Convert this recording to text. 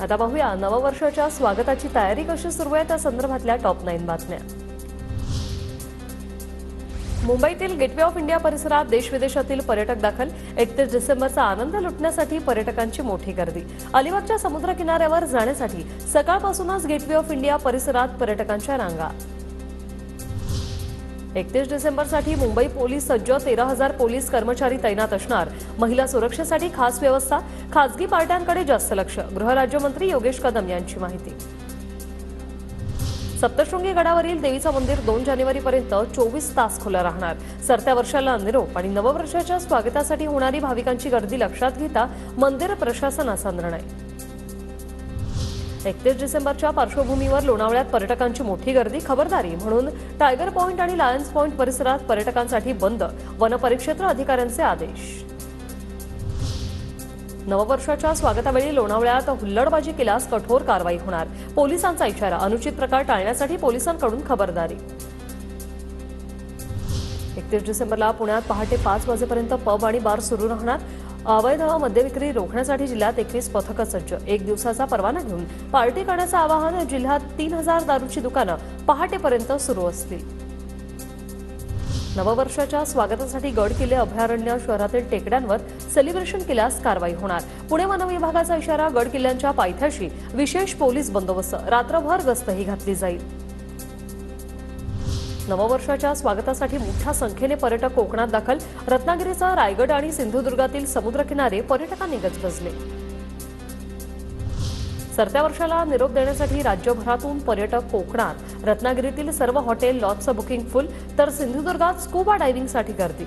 आता पाहूया नववर्षाच्या स्वागताची तयारी कशी सुरू आहे त्या संदर्भातल्या टॉप 9 बातम्या। मुंबईतील गेटवे ऑफ इंडिया परिसरात देश-विदेशातील पर्यटक दाखल। 31 डिसेंबरचा आनंद लुटण्यासाठी पर्यटकांची मोठी गर्दी। अलिबागच्या समुद्र किनाऱ्यावर जाण्यासाठी सकाळपासूनच गेटवे ऑफ इंडिया परिसरात पर्यटकांच्या रांगा। 31 डिसेंबरसाठी मुंबई पोलीस सज्ज, 13,000 पोलीस कर्मचारी तैनात असणार। महिला सुरक्षेसाठी खास व्यवस्था, खासगी पार्ट्यांकडे जास्त लक्ष। गृहराज्यमंत्री योगेश कदम यांची माहिती। सप्तशृंगी गडावरील देवीचं मंदिर 2 जानेवारीपर्यंत 24 तास खुलं राहणार। सरत्या वर्षाला निरोप आणि नववर्षाच्या स्वागतासाठी होणारी भाविकांची गर्दी लक्षात घेता मंदिर प्रशासनाचा निर्णय। 31 डिसेंबरच्या पार्श्वभूमीवर लोणावळ्यात पर्यटकांची मोठी गर्दी, खबरदारी म्हणून टायगर पॉइंट आणि लायन्स पॉइंट परिसरात पर्यटकांसाठी बंद। वनपरिक्षेत्र अधिकाऱ्यांचे आदेश। नववर्षाच्या स्वागतावेळी लोणावळ्यात हुल्लडबाजी केल्यास कठोर कारवाई होणार। पोलिसांचा इशारा, अनुचित प्रकार टाळण्यासाठी पोलिसांकडून खबरदारी। 31 डिसेंबरला पुण्यात पहाटे 5 वाजेपर्यंत पब आणि बार सुरू राहणार। अवैध मद्यविक्री रोखण्यासाठी जिल्ह्यात 21 पथकं सज्ज। 1 दिवसाचा परवाना घेऊन पार्टी करण्याचं आवाहन। जिल्ह्यात 3,000 दारूची दुकानं पहाटेपर्यंत सुरू असतील। नववर्षाच्या स्वागतासाठी गड किल्ले अभयारण्य शहरातील टेकड्यांवर सेलिब्रेशन केल्यास कारवाई होणार। पुणे वन विभागाचा इशारा, गड किल्ल्यांच्या पायथ्याशी विशेष पोलीस बंदोबस्त, रात्रभर गस्तही घातली जाईल। नववर्षाच्या स्वागतासाठी मोठ्या संख्येने पर्यटक कोकणात दाखल। रत्नागिरीचा रायगड आणि सिंधुदुर्गातील समुद्रकिनारे पर्यटकांनी गजबजले। सरत्या वर्षाला निरोप देण्यासाठी राज्यभरातून पर्यटक कोकणात। रत्नागिरीतील सर्व हॉटेल लॉजचं बुकिंग फुल, तर सिंधुदुर्गात स्कूबा डायव्हिंगसाठी गर्दी।